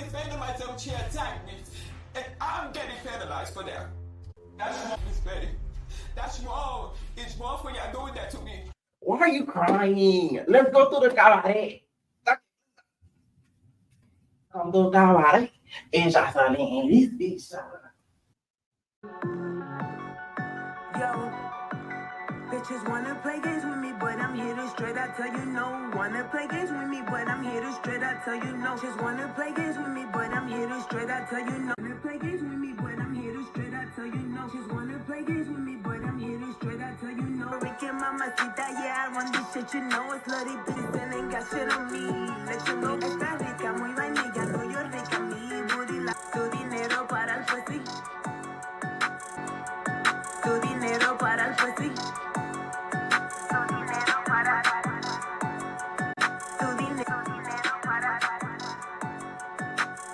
defending myself, she attacked me. And I'm getting penalized for that. That's wrong, Miss Betty. That's wrong. It's wrong for you doing that to me. Why are you crying? Let's go to the cabaret. Come to the cabaret. And Joseline, this bitch. Yo, bitches wanna play games with me, but I'm here to straight I tell you no. Wanna play games with me, but I'm here to straight I tell you no. Just wanna play games with me, but I'm here to straight I tell you no. Wanna play games with me, but I'm here to straight I tell you no. Just wanna play games with me, but I'm here to straight I tell you no. Ricky Mamacita, yeah, I run this shit, you know it's slutty bitches and ain't got shit on me. Let you know esta rica, muy vainilla, no yo rica, mi booty la. Tu dinero para el pussy. Tu dinero para el pussy. Tu dinero para. Tu dinero para.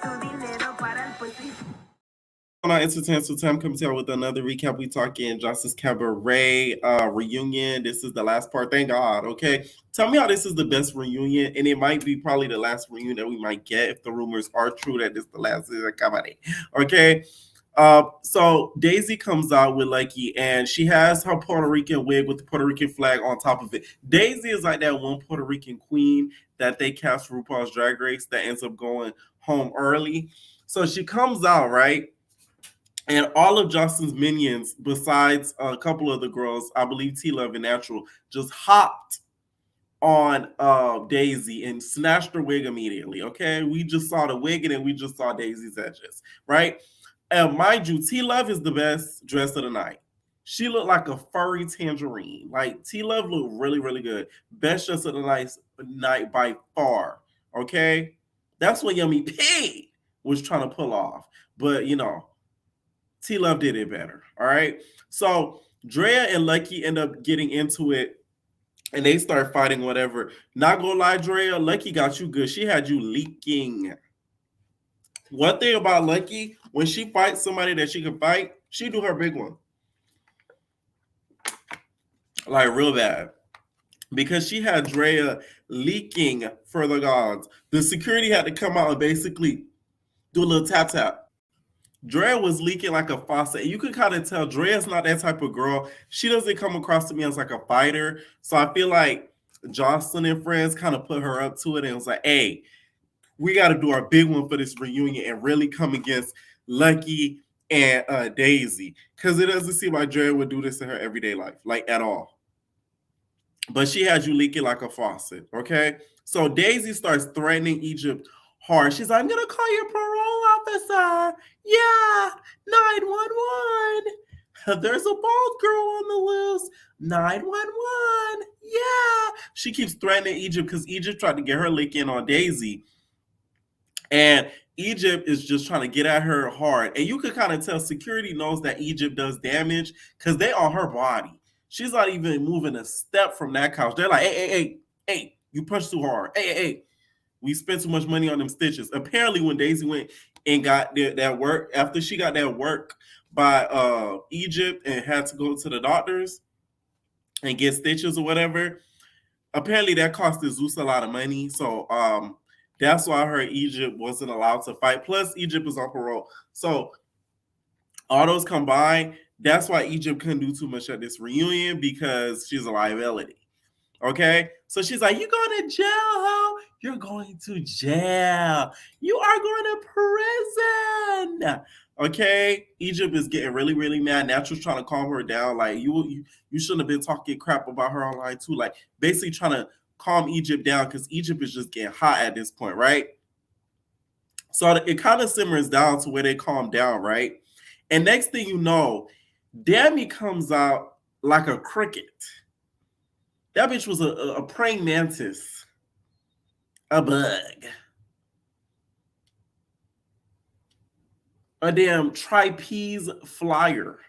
Tu dinero para el pussy. On our Entertainment Time coming to you with another recap. We talking Justice Cabaret reunion. This is the last part. Thank God. Okay, tell me how this is the best reunion, and it might be probably the last reunion that we might get if the rumors are true that this is the last season of Cabaret. Okay. So Daisy comes out with Lucky, and she has her Puerto Rican wig with the Puerto Rican flag on top of it. Daisy is like that one Puerto Rican queen that they cast for RuPaul's Drag Race that ends up going home early. So she comes out, right? And all of Justin's minions, besides a couple of the girls, I believe T-Love and Natural, just hopped on Daisy and snatched her wig immediately. Okay, we just saw the wig and then we just saw Daisy's edges, right? And mind you, T-Love is the best dress of the night. She looked like a furry tangerine. Like T-Love looked really, really good. Best dress of the night by far. Okay, that's what Yummy P was trying to pull off, but you know. T-Love did it better. All right. So Drea and Lucky end up getting into it and they start fighting, whatever. Not gonna lie, Drea, Lucky got you good. She had you leaking. One thing about Lucky, when she fights somebody that she can fight, she do her big one. Like real bad. Because she had Drea leaking for the gods. The security had to come out and basically do a little tap tap. Drea was leaking like a faucet. You could kind of tell Drea's not that type of girl. She doesn't come across to me as like a fighter. So I feel like Joseline and friends kind of put her up to it and was like, hey, we got to do our big one for this reunion and really come against Lucky and Daisy. Because it doesn't seem like Drea would do this in her everyday life, like at all. But she had you leaking like a faucet, okay? So Daisy starts threatening Egypt hard. She's like, I'm going to call your parole officer. Yeah, 911. There's a bald girl on the loose. 911. Yeah. She keeps threatening Egypt because Egypt tried to get her lick in on Daisy. And Egypt is just trying to get at her hard. And you could kind of tell security knows that Egypt does damage because they on her body. She's not even moving a step from that couch. They're like, hey, you punched too hard. Hey. We spent too much money on them stitches. Apparently, when Daisy went and got that work, after she got that work by Egypt and had to go to the doctors and get stitches or whatever, apparently that cost Zeus a lot of money. So that's why I heard Egypt wasn't allowed to fight. Plus, Egypt is on parole. So all those combined, that's why Egypt couldn't do too much at this reunion because she's a liability. Okay, so she's like, you going to jail, ho? You're going to jail. You are going to prison. Okay, Egypt is getting really, really mad. Natural's trying to calm her down. Like, you shouldn't have been talking crap about her online too. Like, basically trying to calm Egypt down because Egypt is just getting hot at this point, right? So it kind of simmers down to where they calm down, right? And next thing you know, Dami comes out like a cricket. That bitch was a praying mantis. A bug. A damn trapeze flyer.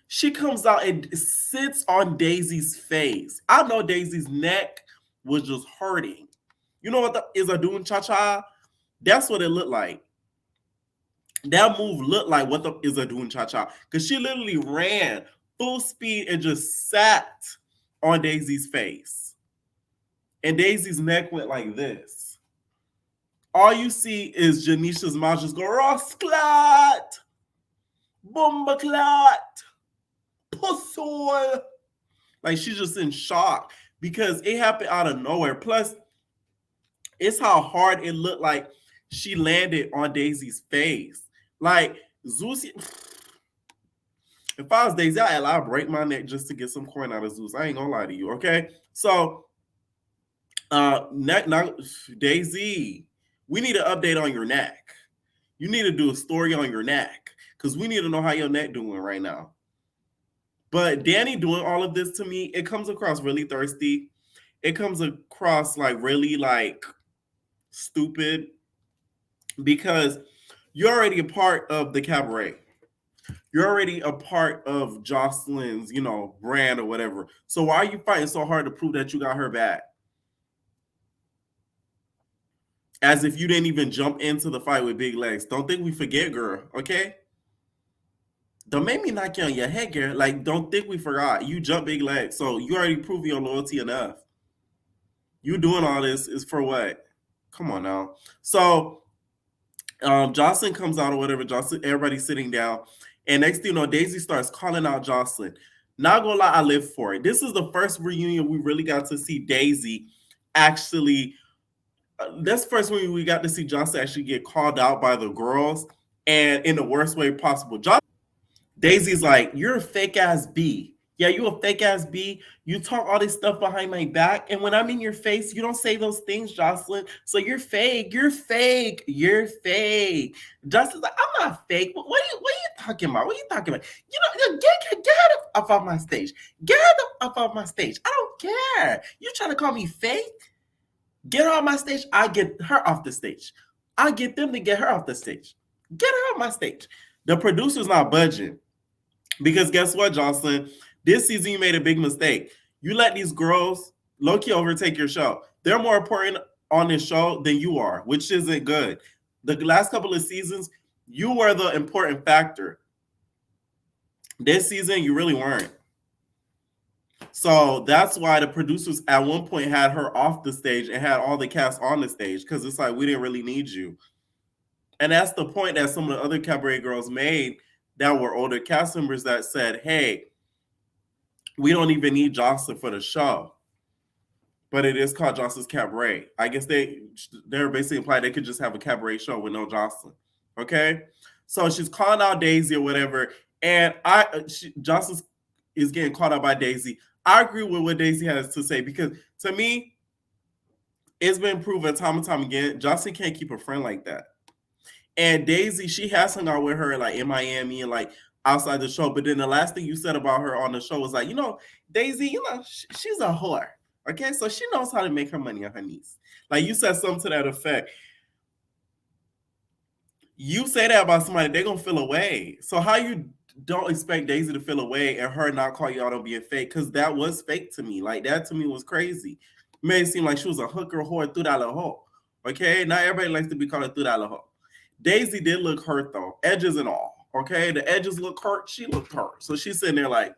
She comes out and sits on Daisy's face. I know Daisy's neck was just hurting. You know what is a doing cha-cha? That's what it looked like. That move looked like what the is a doing cha-cha. Because she literally ran full speed and just sat on Daisy's face. And Daisy's neck went like this. all you see is Janisha's mouth just go, Ross clot, bomba clot, pussy. Like she's just in shock because it happened out of nowhere. Plus, it's how hard it looked like she landed on Daisy's face. Like Zeus, if I was Daisy, I'd break my neck just to get some corn out of Zeus. I ain't gonna lie to you, okay? So, now, Daisy, we need an update on your neck. You need to do a story on your neck because we need to know how your neck doing right now. But Danny doing all of this to me, it comes across really thirsty. It comes across like really like stupid because you're already a part of the cabaret. You're already a part of Joseline's, brand or whatever. So why are you fighting so hard to prove that you got her back? As if you didn't even jump into the fight with big legs. Don't think we forget, girl, okay? Don't make me knock you on your head, girl. Like, don't think we forgot. You jump big legs. So you already proved your loyalty enough. You doing all this is for what? Come on now. So Joseline comes out or whatever. Everybody's sitting down. And next thing you know, Daisy starts calling out Joseline. Not gonna lie, I live for it. This is the first reunion we really got to see Daisy actually. That's the first reunion we got to see Joseline actually get called out by the girls and in the worst way possible. Daisy's like, you're a fake ass B. Yeah, you a fake ass B. You talk all this stuff behind my back. And when I'm in your face, you don't say those things, Joseline. So you're fake. You're fake. You're fake. Joseline's like, I'm not fake. What are you talking about? What are you talking about? Get her up off my stage. Get her up off my stage. I don't care. You trying to call me fake? Get her off my stage. I get her off the stage. I get them to get her off the stage. Get her off my stage. The producer's not budging. Because guess what, Joseline? This season you made a big mistake. You let these girls low-key overtake your show. They're more important on this show than you are, which isn't good. The last couple of seasons, you were the important factor. This season, you really weren't. So that's why the producers at one point had her off the stage and had all the cast on the stage because it's like, we didn't really need you. And that's the point that some of the other cabaret girls made that were older cast members that said, hey, we don't even need Joseline for the show. But it is called Joseline's Cabaret. I guess they're basically implying they could just have a cabaret show with no Joseline. Okay? So she's calling out Daisy or whatever. And Joseline is getting called out by Daisy. I agree with what Daisy has to say because to me, it's been proven time and time again, Joseline can't keep a friend like that. And Daisy, she has hung out with her like in Miami and like outside the show. But then the last thing you said about her on the show was like, Daisy, she's a whore. Okay, so she knows how to make her money on her knees. Like you said something to that effect. You say that about somebody, they're gonna feel away. So how you don't expect Daisy to feel away and her not call you out on being fake? Because that was fake to me. Like that to me was crazy. It made it seem like she was a hooker whore $3 hoe. Okay, not everybody likes to be called a $3 hoe. Daisy did look hurt though, edges and all. Okay, the edges look hurt. She looked hurt. So she's sitting there like,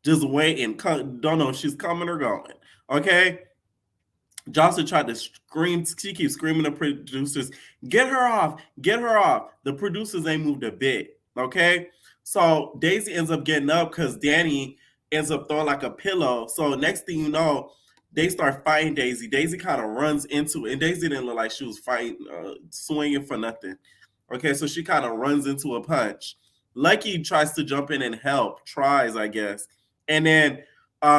just waiting. Don't know if she's coming or going. Okay. Joseline tried to scream. She keeps screaming at producers, get her off, get her off. The producers ain't moved a bit. Okay. So Daisy ends up getting up because Danny ends up throwing like a pillow. So next thing you know, they start fighting Daisy. Daisy kind of runs into it. And Daisy didn't look like she was fighting, swinging for nothing. Okay. So she kind of runs into a punch. Lucky tries to jump in and help, tries, I guess. And then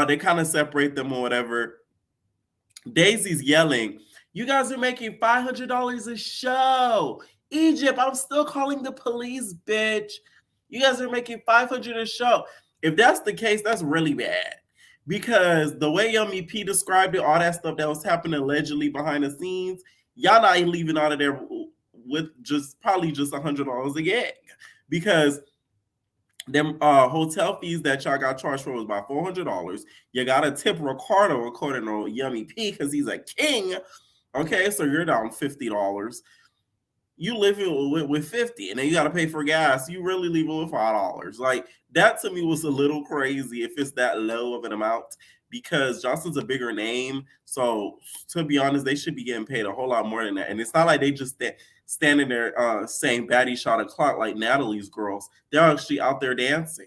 they kind of separate them or whatever. Daisy's yelling, you guys are making $500 a show. Egypt, I'm still calling the police, bitch. You guys are making $500 a show. If that's the case, that's really bad. Because the way Yummy P described it, all that stuff that was happening allegedly behind the scenes, y'all not leaving out of there with probably just $100 a gig. Because them hotel fees that y'all got charged for was about $400. You got to tip Ricardo according to Yummy P because he's a king. Okay, so you're down $50. You living with $50, and then you got to pay for gas. You really leaving with $5. Like that to me was a little crazy if it's that low of an amount because Johnson's a bigger name. So to be honest, they should be getting paid a whole lot more than that. And it's not like they just standing there saying baddie shot a clock like Natalie's girls. They're actually out there dancing,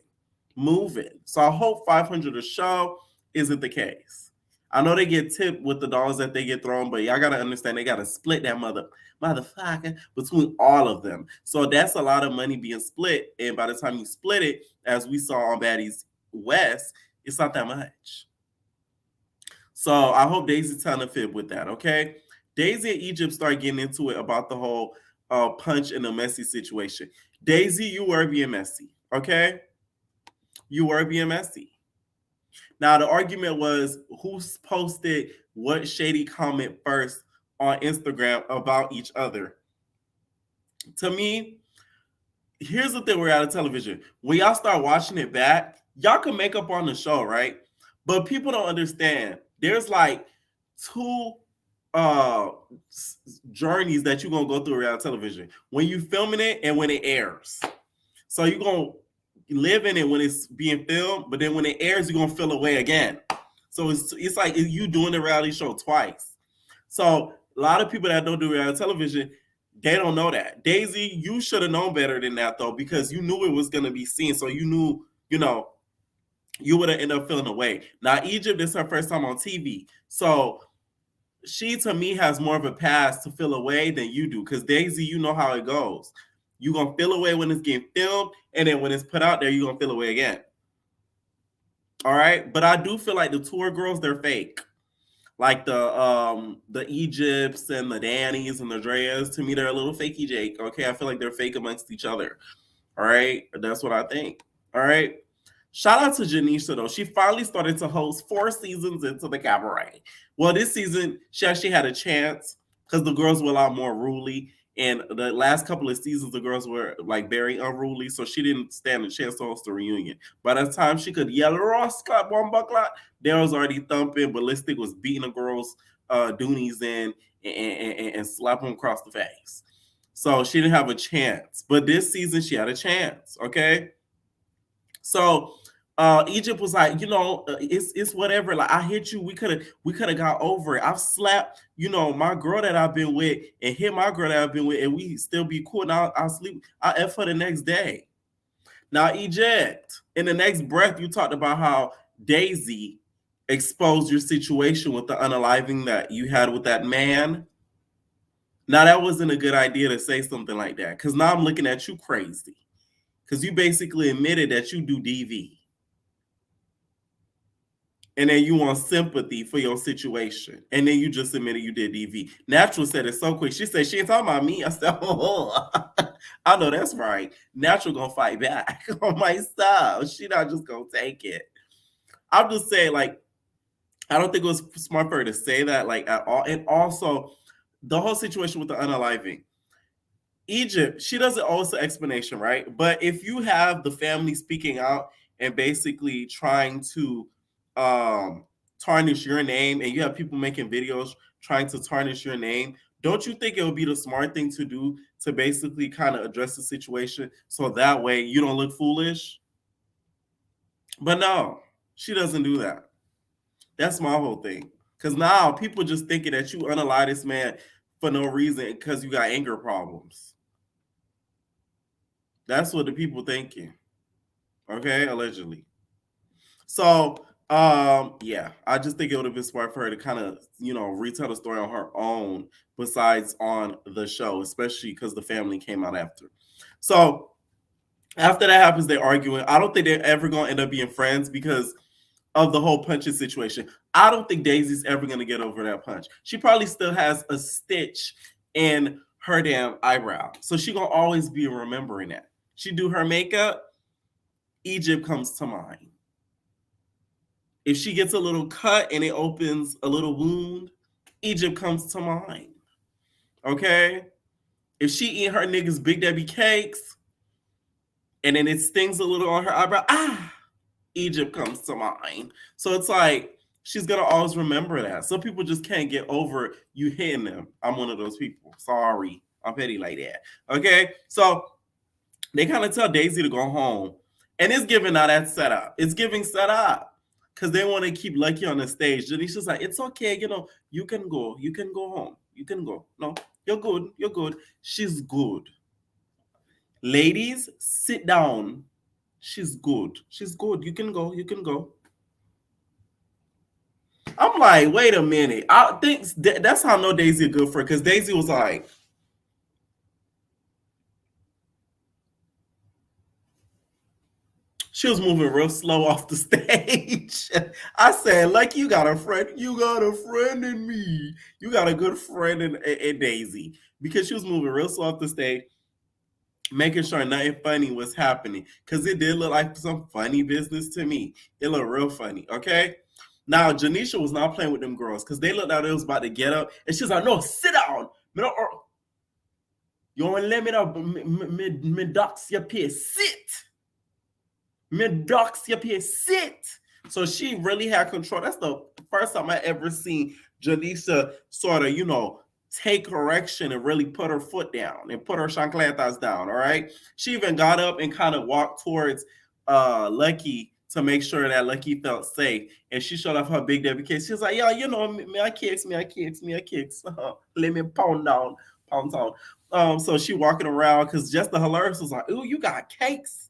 moving. So I hope 500 a show isn't the case. I know they get tipped with the dollars that they get thrown, but y'all gotta understand they gotta split that motherfucker between all of them. So that's a lot of money being split. And by the time you split it, as we saw on Baddies West, it's not that much. So I hope Daisy's telling a fib with that, okay? Daisy and Egypt start getting into it about the whole punch in a messy situation. Daisy, you were being messy, okay? You were being messy. Now, the argument was who posted what shady comment first on Instagram about each other. To me, here's the thing with reality television. When y'all start watching it back, y'all can make up on the show, right? But people don't understand. There's like two journeys that you're going to go through reality television. When you filming it and when it airs. So you're going to live in it when it's being filmed, but then when it airs, you're gonna feel away again. So it's like you doing the reality show twice. So a lot of people that don't do reality television, they don't know that. Daisy, you should have known better than that though, because you knew it was gonna be seen. So you knew, you would have ended up feeling away. Now Egypt, this is her first time on TV, so she to me has more of a pass to feel away than you do, because Daisy, you know how it goes. You're going to feel away when it's getting filmed, and then when it's put out there, you're going to feel away again. All right? But I do feel like the tour girls, they're fake. Like the Egypts and the Dannies and the Dreas, to me, they're a little fakey Jake. Okay? I feel like they're fake amongst each other. All right? That's what I think. All right? Shout out to Janisha, though. She finally started to host 4 seasons into the Cabaret. Well, this season, she actually had a chance because the girls were a lot more ruly. And the last couple of seasons, the girls were like very unruly, so she didn't stand a chance to host the reunion. By the time she could yell Ross clap, bomba clap, Dale was already thumping. Ballistic was beating the girls' doonies in and slapping them across the face. So she didn't have a chance. But this season, she had a chance. Okay. So Egypt was like, it's whatever. Like I hit you, we could have got over it. I've slapped, my girl that I've been with and hit my girl that I've been with, and we still be cool. Now I'll sleep. I'll F her the next day. Now Egypt, in the next breath, you talked about how Daisy exposed your situation with the unaliving that you had with that man. Now that wasn't a good idea to say something like that, because now I'm looking at you crazy, because you basically admitted that you do DV. And then you want sympathy for your situation. And then you just admitted you did DV. Natural said it so quick. She said, she ain't talking about me. I said, oh, I know that's right. Natural gonna fight back on my style. She not just gonna take it. I'm just saying, like, I don't think it was smart for her to say that, like, at all. And also, the whole situation with the unaliving. Egypt, she doesn't owe us an explanation, right? But if you have the family speaking out and basically trying to tarnish your name, and you have people making videos trying to tarnish your name, don't you think it would be the smart thing to do to basically kind of address the situation so that way you don't look foolish? But no, she doesn't do that. That's my whole thing. Because now people just thinking that you unalive this man for no reason because you got anger problems. That's what the people thinking. Okay, allegedly. So yeah, I just think it would have been smart for her to kind of, retell the story on her own besides on the show, especially because the family came out after. So after that happens, they're arguing. I don't think they're ever going to end up being friends because of the whole punching situation. I don't think Daisy's ever going to get over that punch. She probably still has a stitch in her damn eyebrow. So she going to always be remembering that. She do her makeup, Egypt comes to mind. If she gets a little cut and it opens a little wound, Egypt comes to mind. Okay? If she eat her niggas Big Debbie cakes and then it stings a little on her eyebrow, Egypt comes to mind. So it's like, she's going to always remember that. Some people just can't get over you hitting them. I'm one of those people. Sorry. I'm petty like that. Okay? So they kind of tell Daisy to go home. And it's giving now that setup. It's giving setup. because they want to keep Lucky on the stage. Janisha's like, it's okay, you can go home, you can go. No, you're good. She's good. Ladies, sit down. She's good. You can go. I'm like, wait a minute. I think that's how I know Daisy a good friend, because Daisy was like, she was moving real slow off the stage. I said, like, you got a friend in me. You got a good friend in Daisy. Because she was moving real slow off the stage, making sure nothing funny was happening. Because it did look like some funny business to me. It looked real funny, okay? Now, Janisha was not playing with them girls, because they looked like they was about to get up. And she was like, no, sit down. You want to let me know, me docs your piece. Sit. Me docs your piece. Sit. So she really had control. That's the first time I ever seen Janisha sort of, take correction and really put her foot down and put her chancletas down, all right? She even got up and kind of walked towards Lucky to make sure that Lucky felt safe. And she showed off her big Debbie cakes. She was like, yeah, me I kicks. Let me pound down. So she walking around, because just the hilarious was like, ooh, you got cakes.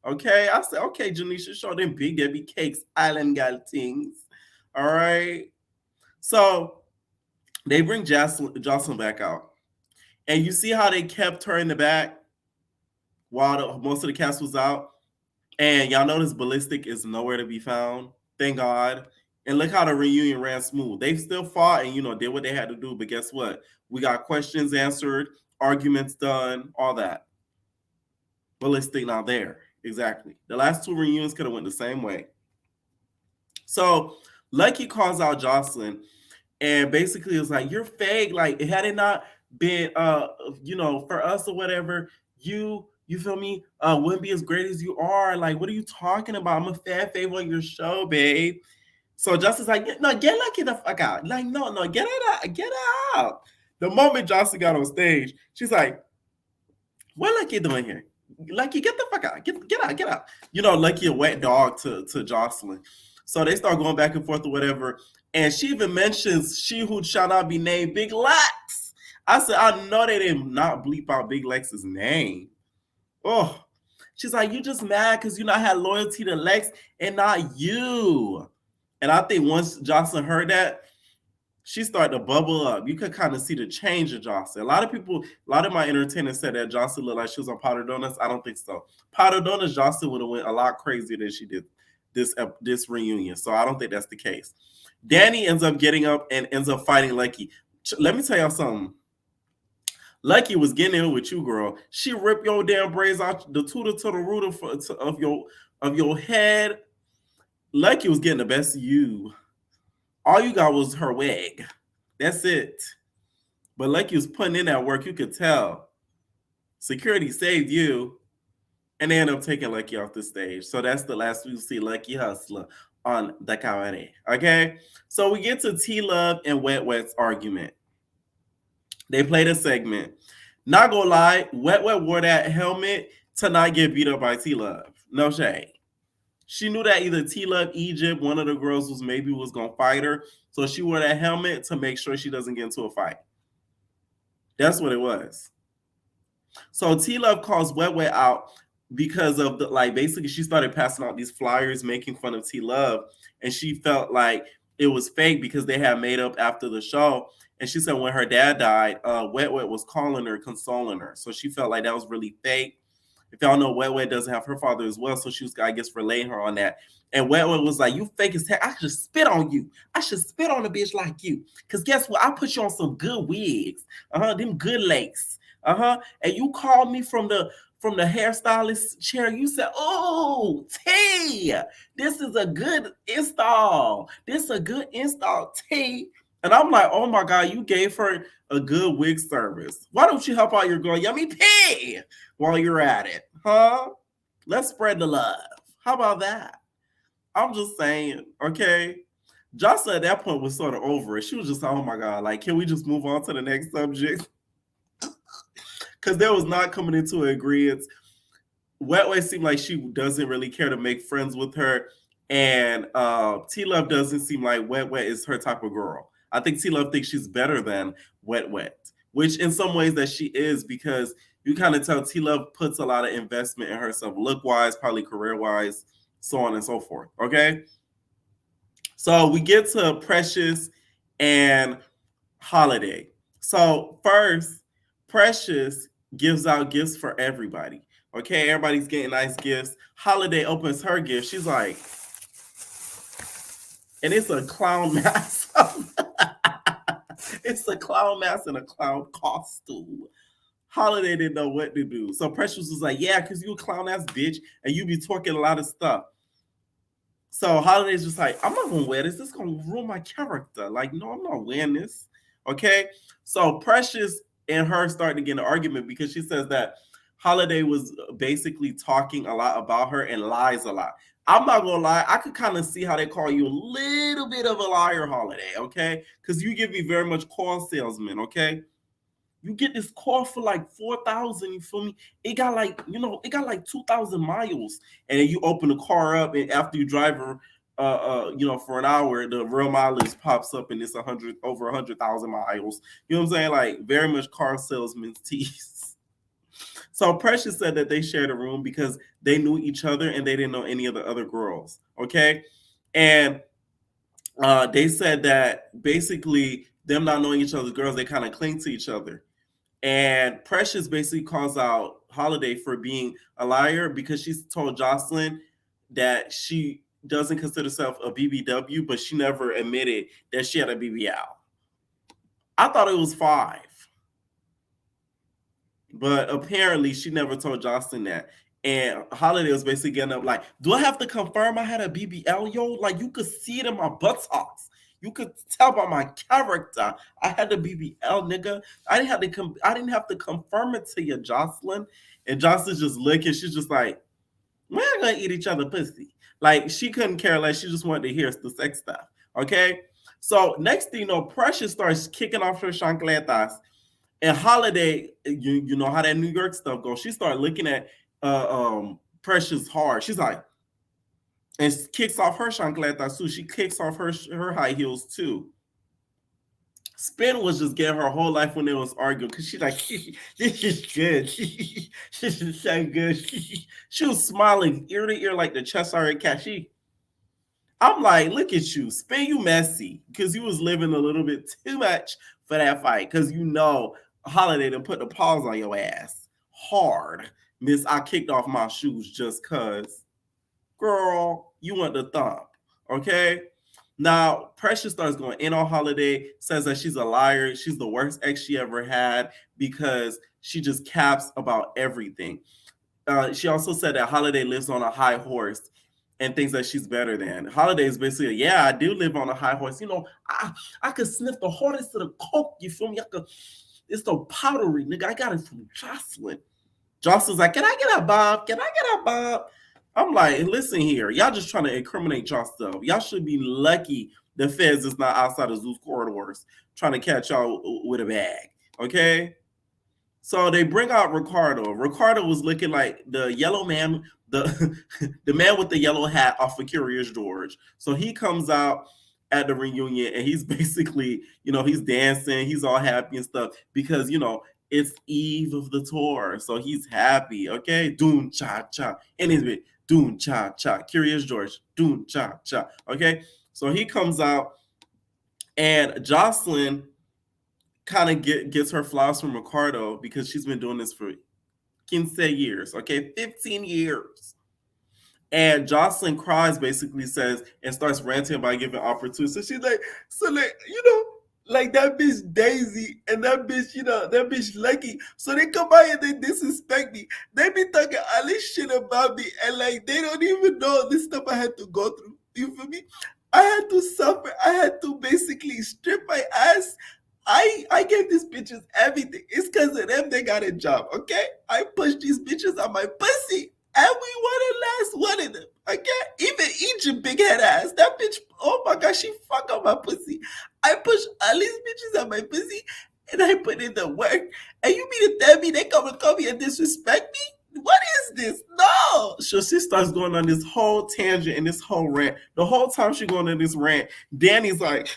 Okay. I said, okay, Janisha, show them big Debbie cakes, island gal things. All right. So they bring Joseline back out. And you see how they kept her in the back while most of the cast was out? And y'all notice Ballistic is nowhere to be found. Thank God. And look how the reunion ran smooth. They still fought and, did what they had to do. But guess what? We got questions answered, arguments done, all that. Ballistic not there. Exactly. The last two reunions could have went the same way. So Lucky calls out Joseline. And basically, it was like, you're fake. Like, had it not been, for us or whatever, you feel me, wouldn't be as great as you are. Like, what are you talking about? I'm a fan favorite on your show, babe. So Justin's like, no, get Lucky the fuck out. Like, no, get out. The moment Joseline got on stage, she's like, what Lucky doing here? Lucky, get the fuck out. Get out. Lucky a wet dog to Joseline. So they start going back and forth or whatever. And she even mentions she who shall not be named, Big Lex. I said, I know they did not bleep out Big Lex's name. Oh, she's like, you just mad because you not had loyalty to Lex and not you. And I think once Joseline heard that, she started to bubble up. You could kind of see the change in Joseline. A lot of my entertainers said that Joseline looked like she was on Powder Donuts. I don't think so. Powder Donuts, Joseline would have went a lot crazier than she did this reunion. So I don't think that's the case. Danny ends up getting up and ends up fighting Lucky. Let me tell y'all something. Lucky was getting in with you, girl. She ripped your damn braids out the tutor to the root of your head. Lucky was getting the best of you. All you got was her wig. That's it. But Lucky was putting in that work. You could tell. Security saved you. And they end up taking Lucky off the stage. So that's the last we see Lucky Hustler on the Cabaret. Okay? So we get to T-Love and Wet Wet's argument. They played a segment. Not gonna lie, Wet Wet wore that helmet to not get beat up by T-Love. No shade. She knew that either T-Love, Egypt, one of the girls was gonna fight her. So she wore that helmet to make sure she doesn't get into a fight. That's what it was. So T-Love calls Wet Wet out because of basically she started passing out these flyers making fun of T-Love, and she felt like it was fake because they had made up after the show. And she said when her dad died, Wet Wet was calling her, consoling her. So she felt like that was really fake. If y'all know, Wet Wet doesn't have her father as well, so she was, I guess, relaying her on that. And Wet Wet was like, you fake as heck. I should spit on you. I should spit on a bitch like you. Because guess what? I put you on some good wigs. Them good lace. And you called me from the hairstylist chair. You said, oh, T, this is a good install. This is a good install, T. And I'm like, oh my God, you gave her a good wig service. Why don't you help out your girl, Yummy P, while you're at it? Let's spread the love. How about that? I'm just saying, okay? Jocelyn at that point was sort of over it. She was just like, oh my God, like, can we just move on to the next subject? Because there was not coming into an agreement. Wet Wet seemed like she doesn't really care to make friends with her. And T Love doesn't seem like Wet Wet is her type of girl. I think T Love thinks she's better than Wet Wet, which in some ways that she is, because you kind of tell T Love puts a lot of investment in herself, look wise, probably career wise, so on and so forth. Okay. So we get to Precious and Holiday. So first, Precious gives out gifts for everybody. Okay, everybody's getting nice gifts. Holiday opens her gift. She's like, and it's a clown mask. It's a clown mask and a clown costume. Holiday didn't know what to do. So Precious was like, yeah, because you a clown ass bitch and you be talking a lot of stuff. So Holiday's just like, I'm not gonna wear this. This is gonna ruin my character. Like, no, I'm not wearing this. Okay. So Precious and her start to get an argument because she says that Holiday was basically talking a lot about her and lies a lot. I'm not gonna lie, I could kind of see how they call you a little bit of a liar, Holiday, okay? Because you give me very much car salesman, okay? You get this car for like 4,000, you feel me? It got like, it got like 2,000 miles. And then you open the car up, and after you drive her, for an hour, the real mileage pops up and it's over 100,000 miles. You know what I'm saying? Like very much car salesman's tease. So Precious said that they shared a room because they knew each other and they didn't know any of the other girls. Okay. And they said that basically them not knowing each other's girls, they kind of cling to each other. And Precious basically calls out Holiday for being a liar because she's told Joseline that she doesn't consider herself a BBW, but she never admitted that she had a BBL. I thought it was 5. But apparently she never told Joseline that. And Holiday was basically getting up like, do I have to confirm I had a BBL, yo? Like, you could see it in my buttocks. You could tell by my character I had a BBL, nigga. I didn't have to confirm it to you, Joseline. And Joseline's just looking. She's just like, we're not gonna eat each other pussy. Like, she couldn't care less. She just wanted to hear the sex stuff. Okay. So next thing you know, Precious starts kicking off her chancletas. And Holiday, you know how that New York stuff goes. She started looking at Precious hard. She's like, and kicks off her chancletas too. She kicks off her high heels too. Spin was just getting her whole life when they was arguing because she's like, this is good. This is so good. She was smiling ear to ear like the Cheshire Cat. I'm like, look at you, Spin, you messy, because you was living a little bit too much for that fight, because Holiday done put the paws on your ass hard. Miss, I kicked off my shoes just cause. Girl, you want the thump, okay? Now, Precious starts going in on Holiday, says that she's a liar. She's the worst ex she ever had because she just caps about everything. She also said that Holiday lives on a high horse and thinks that she's better than. Holiday is basically, yeah, I do live on a high horse. I could sniff the hardest of the coke, you feel me? It's so powdery, nigga. I got it from Joseline. Joseline's like, can I get a bob? Can I get a bob? I'm like, listen here. Y'all just trying to incriminate yourself. Y'all should be lucky the feds is not outside of Zeus corridors trying to catch y'all with a bag, okay? So they bring out Ricardo. Ricardo was looking like the yellow man, the man with the yellow hat off of Curious George. So he comes out at the reunion and he's basically, he's dancing, he's all happy and stuff because, it's eve of the tour. So he's happy, okay? Doom cha cha. And it's bit doom cha cha. Curious George, doom cha cha. Okay? So he comes out and Joseline kind of gets her flowers from Ricardo because she's been doing this for 15 years, okay? 15 years. And Joseline cries, basically says, and starts ranting about giving opportunities. So she's like, like that bitch Daisy and that bitch, that bitch Lucky. So they come by and they disrespect me. They be talking all this shit about me and like they don't even know this stuff I had to go through. You feel me? I had to suffer. I had to basically strip my ass. I gave these bitches everything. It's because of them they got a job, okay? I pushed these bitches on my pussy. And we wanted last one of them, okay? Even Egypt big head ass. That bitch, oh my God, she fuck on my pussy. I push all these bitches on my pussy and I put in the work. And you mean to tell me they come and disrespect me? what is this? No. So she starts going on this whole tangent and this whole rant. The whole time she's going on this rant, Danny's like,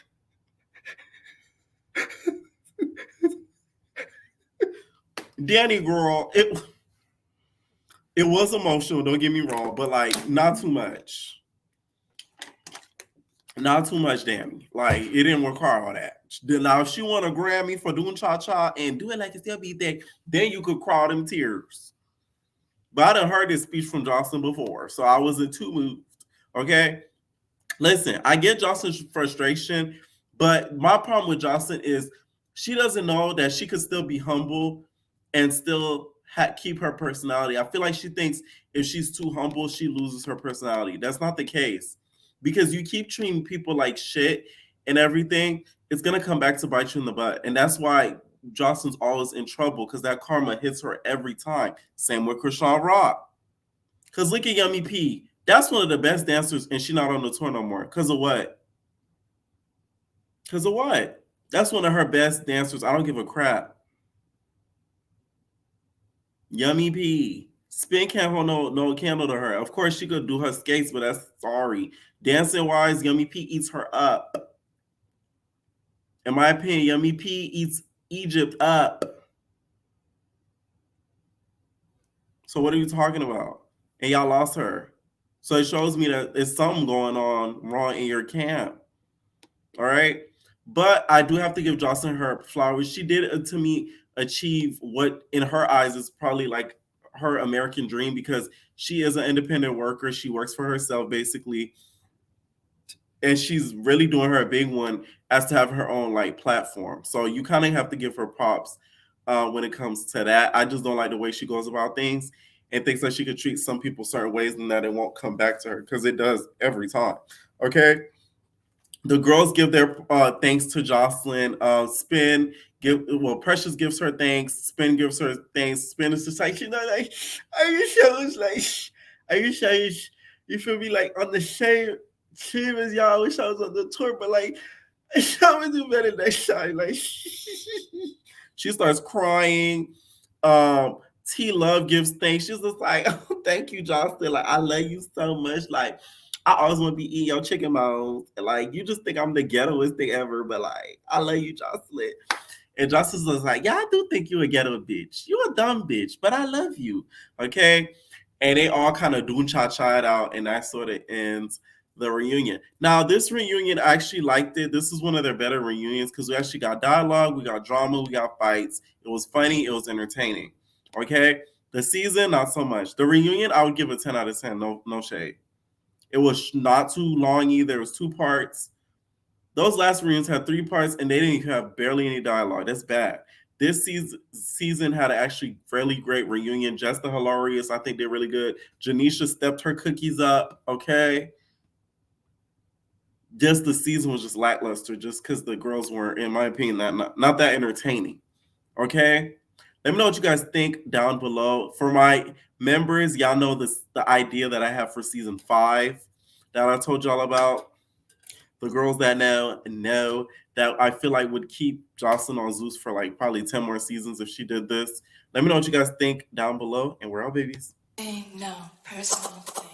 Danny girl, it was emotional, don't get me wrong, but like not too much. Not too much, Danny. Like it didn't require all that. Now, if she want a Grammy for doing cha-cha and do it like it's still be there, then you could cry them tears. But I done heard this speech from Joseline before, so I wasn't too moved. Okay? Listen, I get Joseline's frustration, but my problem with Joseline is she doesn't know that she could still be humble and still keep her personality. I feel like she thinks if she's too humble, she loses her personality. That's not the case. Because you keep treating people like shit and everything, it's going to come back to bite you in the butt. And that's why Joseline's always in trouble, because that karma hits her every time. Same with Krishan Rock. Because look at Yummy P. That's one of the best dancers, and she's not on the tour no more. Because of what? Because of what? That's one of her best dancers. I don't give a crap. Yummy P. Spin can't hold no candle to her. Of course, she could do her skates, but that's sorry. Dancing wise, Yummy P eats her up. In my opinion, Yummy P eats Egypt up. So what are you talking about? And y'all lost her. So it shows me that there's something going on wrong in your camp. All right? But I do have to give Joseline her flowers. She did, to me, achieve what in her eyes is probably like her American dream, because she is an independent worker. She works for herself, basically. And she's really doing her a big one as to have her own like platform. So you kind of have to give her props when it comes to that. I just don't like the way she goes about things and thinks that she could treat some people certain ways and that it won't come back to her, because it does every time. Okay. The girls give their thanks to Joseline. Precious gives her thanks. Spin gives her thanks. Spin is just like, like, are you sure it's like, are you sure you feel me, like on the same team as y'all? I wish I was on the tour, but like, I'm gonna do better next time. Like, she starts crying. T Love gives thanks. She's just like, oh, thank you, Joseline. Like, I love you so much. Like, I always want to be eating your chicken bones. And like, you just think I'm the ghettoest thing ever, but like, I love you, Joseline. And Joseline was like, yeah, I do think you a ghetto bitch. You a dumb bitch, but I love you. Okay. And they all kind of doon cha-cha it out, and that sort of ends the reunion. Now, this reunion, I actually liked it. This is one of their better reunions because we actually got dialogue, we got drama, we got fights. It was funny, it was entertaining. Okay. The season, not so much. The reunion, I would give a 10 out of 10. No shade. It was not too long either. It was 2 parts. Those last reunions had 3 parts, and they didn't have barely any dialogue. That's bad. This season had an actually fairly great reunion. Just the Hilarious, I think they're really good. Janisha stepped her cookies up, okay? Just the season was just lackluster, just because the girls weren't, in my opinion, not that entertaining, okay? Let me know what you guys think down below. For my members, y'all know the idea that I have for season 5 that I told y'all about. The girls that know that I feel like would keep Joseline on Zeus for like probably 10 more seasons if she did this. Let me know what you guys think down below, and we're all babies. No personal thing.